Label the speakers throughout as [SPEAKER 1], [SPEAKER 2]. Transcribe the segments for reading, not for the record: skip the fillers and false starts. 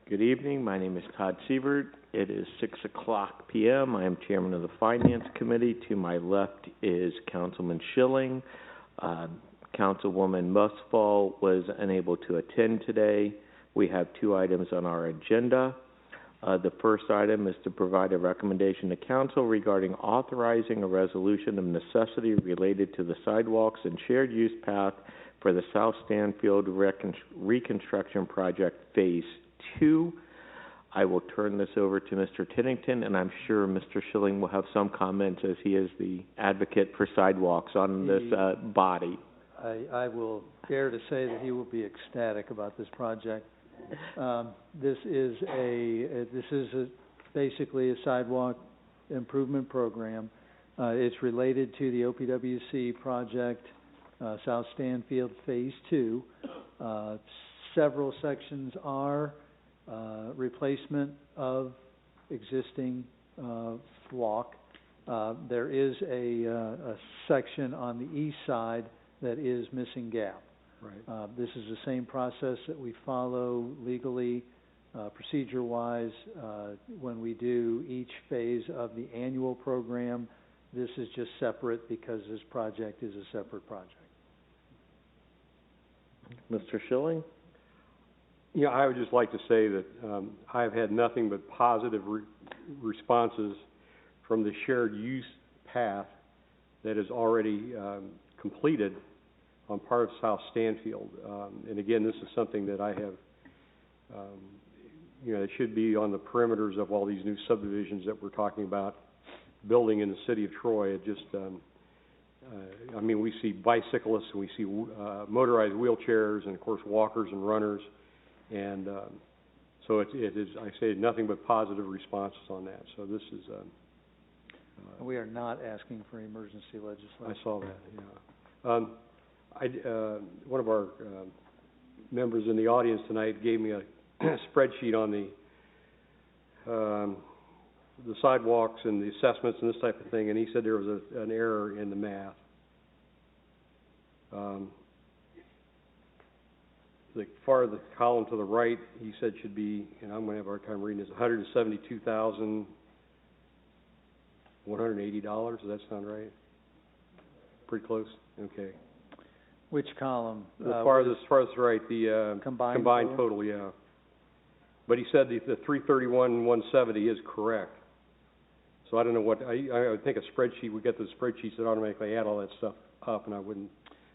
[SPEAKER 1] Good evening. My name is Todd Sievert. It is 6:00 p.m. I am chairman of the Finance Committee. To my left is Councilman Schilling. Councilwoman Musfall was unable to attend today. We have two items on our agenda. The first item is to provide a recommendation to Council regarding authorizing a resolution of necessity related to the sidewalks and shared use path for the South Stanfield Reconstruction Project Phase 2. I will turn this over to Mr. Tinnington, and I'm sure Mr. Schilling will have some comments as he is the advocate for sidewalks on this body.
[SPEAKER 2] I will dare to say that he will be ecstatic about this project. This is basically a sidewalk improvement program. It's related to the OPWC project, South Stanfield Phase 2. Several sections are replacement of existing walk. There is a section on the east side that is missing gap. Right. This is the same process that we follow legally, procedure-wise, when we do each phase of the annual program. This is just separate because this project is a separate project.
[SPEAKER 1] Mr. Schilling?
[SPEAKER 3] Yeah, I would just like to say that I've had nothing but positive responses from the shared use path that is already completed on part of South Stanfield. And again, this is something that I have, it should be on the perimeters of all these new subdivisions that we're talking about building in the city of Troy. It just, we see bicyclists, and we see motorized wheelchairs, and of course walkers and runners. And so it is, I say, nothing but positive responses on that. So this is...
[SPEAKER 2] we are not asking for emergency legislation.
[SPEAKER 3] I saw that, yeah. One of our members in the audience tonight gave me a spreadsheet on the sidewalks and the assessments and this type of thing, and he said there was an error in the math. The far the column to the right, he said should be, and I'm going to have a hard time reading this, $172,180. Does that sound right? Pretty close. Okay.
[SPEAKER 2] Which column?
[SPEAKER 3] The farthest right, the combined total, yeah. But he said the 331,170 is correct. So I don't know what I would think a spreadsheet. We get the spreadsheets that automatically add all that stuff up, and I wouldn't.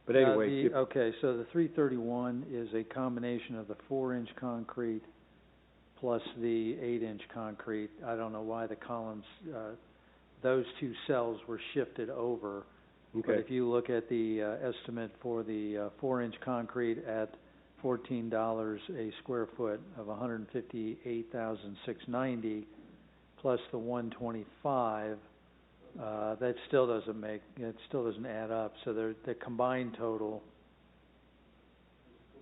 [SPEAKER 3] But anyway.
[SPEAKER 2] Okay, so the 331 is a combination of the 4-inch concrete plus the 8-inch concrete. I don't know why the columns, those two cells were shifted over. Okay. But if you look at the estimate for the 4-inch concrete at $14 a square foot of $158,690 plus the 125. That still doesn't add up. So the combined total.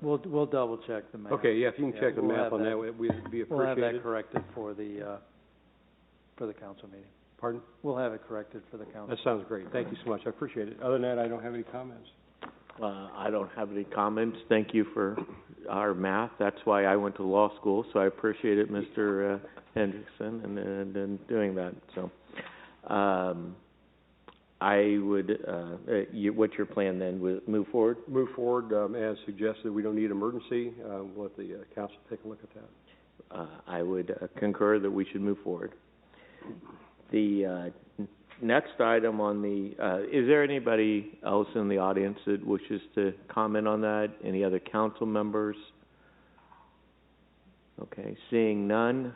[SPEAKER 2] We'll double check the math.
[SPEAKER 3] Okay, yeah, if you can check the math on that, we'd be appreciated.
[SPEAKER 2] We'll have that corrected for the council meeting.
[SPEAKER 3] Pardon?
[SPEAKER 2] We'll have it corrected for the council.
[SPEAKER 3] That sounds great. Thank you so much. I appreciate it. Other than that, I don't have any comments.
[SPEAKER 1] I don't have any comments. Thank you for our math. That's why I went to law school, so I appreciate it, Mr. Hendrickson, and doing that. So, I would, what's your plan then? Move forward?
[SPEAKER 3] Move forward as suggested. We don't need emergency. We'll let the council take a look at that.
[SPEAKER 1] I would concur that we should move forward. The next item on the, is there anybody else in the audience that wishes to comment on that? Any other council members? Okay, seeing none,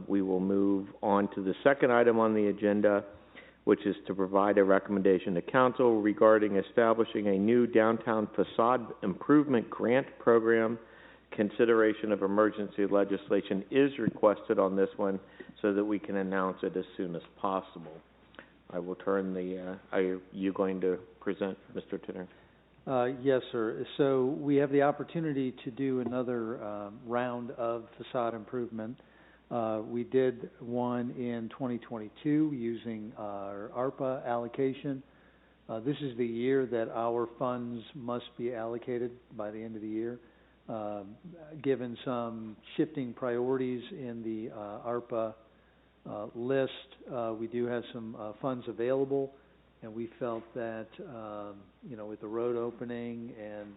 [SPEAKER 1] we will move on to the second item on the agenda, which is to provide a recommendation to council regarding establishing a new downtown facade improvement grant program. Consideration of emergency legislation is requested on this one so that we can announce it as soon as possible. I will turn are you going to present, Mr. Tinner?
[SPEAKER 2] Yes, sir. So we have the opportunity to do another round of facade improvement. We did one in 2022 using our ARPA allocation. This is the year that our funds must be allocated by the end of the year. given some shifting priorities in the ARPA list, we do have some funds available, and we felt that, with the road opening and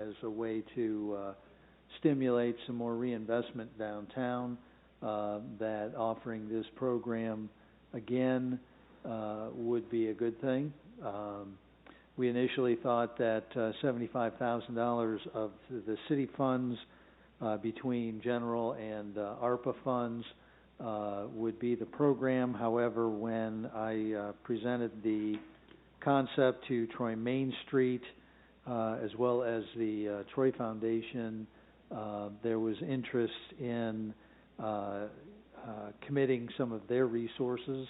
[SPEAKER 2] as a way to stimulate some more reinvestment downtown, that offering this program again would be a good thing. We initially thought that $75,000 of the city funds between general and ARPA funds would be the program. However, when I presented the concept to Troy Main Street as well as the Troy Foundation, there was interest in committing some of their resources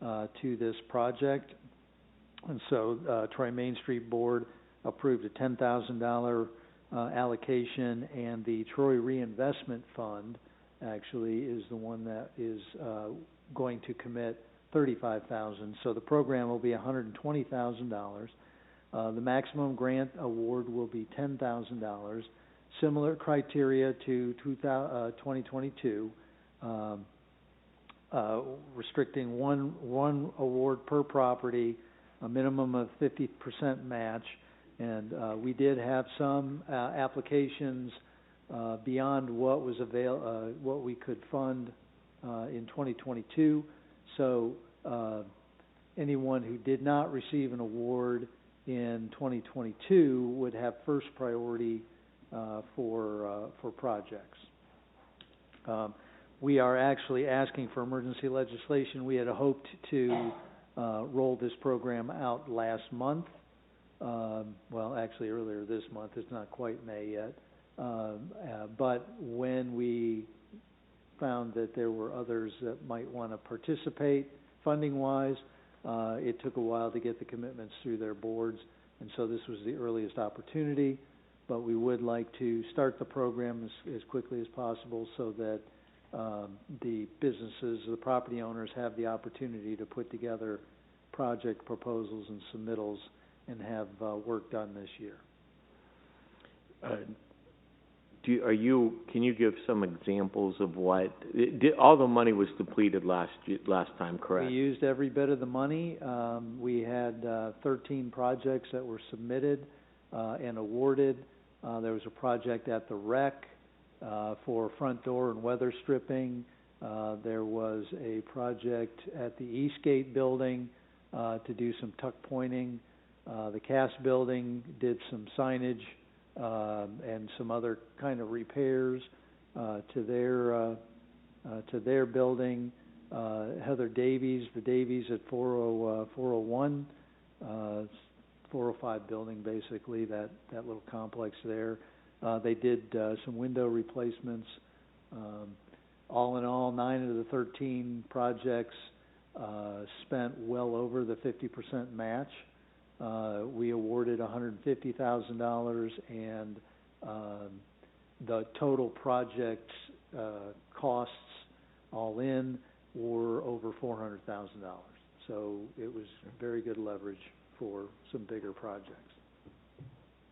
[SPEAKER 2] to this project. And so Troy Main Street Board approved a $10,000 allocation, and the Troy Reinvestment Fund actually is the one that is going to commit $35,000. So the program will be $120,000. The maximum grant award will be $10,000. Similar criteria to 2022, restricting one award per property, a minimum of 50% match, and we did have some applications beyond what was what we could fund in 2022. So anyone who did not receive an award in 2022 would have first priority for projects. We are actually asking for emergency legislation. We had hoped to roll this program out last month. Well, actually earlier this month. It's not quite May yet. But when we found that there were others that might want to participate funding-wise, it took a while to get the commitments through their boards, and so this was the earliest opportunity. But we would like to start the program as quickly as possible so that the businesses, the property owners, have the opportunity to put together project proposals and submittals and have work done this year.
[SPEAKER 1] Can you give some examples of what all the money was depleted last time, correct?
[SPEAKER 2] We used every bit of the money. We had 13 projects that were submitted and awarded. There was a project at the rec for front door and weather stripping. There was a project at the Eastgate building to do some tuck pointing. The Cass building did some signage and some other kind of repairs to their building. Heather Davies, the Davies at 401, 405 building, basically, that little complex there. They did some window replacements. All in all, 9 of the 13 projects spent well over the 50% match. We awarded $150,000, and the total project costs all in were over $400,000. So it was very good leverage for some bigger projects.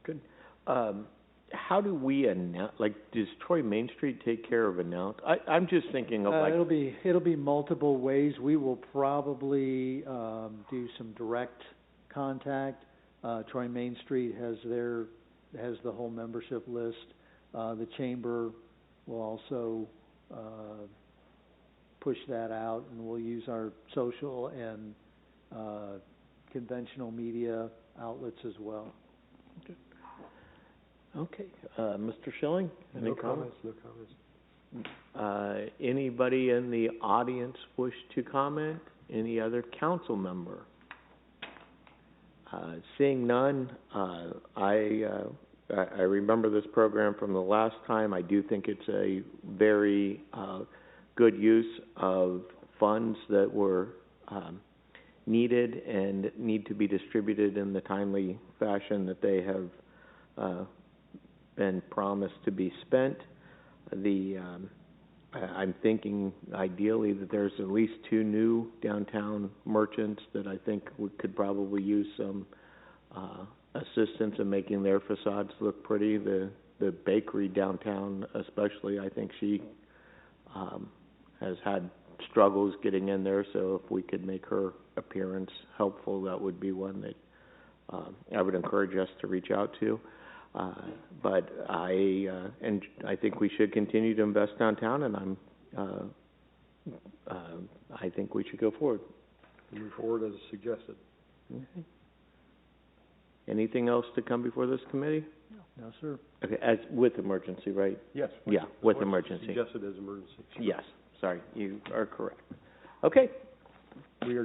[SPEAKER 1] Good. How do we announce? Like, does Troy Main Street take care of announce? I'm just thinking of like
[SPEAKER 2] it'll be multiple ways. We will probably do some direct contact. Troy Main Street has the whole membership list. The chamber will also push that out, and we'll use our social and conventional media outlets as well.
[SPEAKER 1] Okay. Mr. Schilling, any comments?
[SPEAKER 3] No comments.
[SPEAKER 1] Anybody in the audience wish to comment? Any other council member? Seeing none, I remember this program from the last time. I do think it's a very good use of funds that were needed and need to be distributed in the timely fashion that they have been promised to be spent. I'm thinking ideally that there's at least 2 new downtown merchants that I think could probably use some assistance in making their facades look pretty. The bakery downtown especially, I think she, has had struggles getting in there, so if we could make her appearance helpful, that would be one that, I would encourage us to reach out to. But I think we should continue to invest downtown, and I think we should go forward.
[SPEAKER 3] Move forward as suggested.
[SPEAKER 1] Okay. Anything else to come before this committee?
[SPEAKER 2] No, sir.
[SPEAKER 1] Okay, as, with emergency, right?
[SPEAKER 3] Yes.
[SPEAKER 1] Yeah, with emergency.
[SPEAKER 3] Suggested as emergency.
[SPEAKER 1] Yes, sorry, you are correct. Okay.
[SPEAKER 3] We are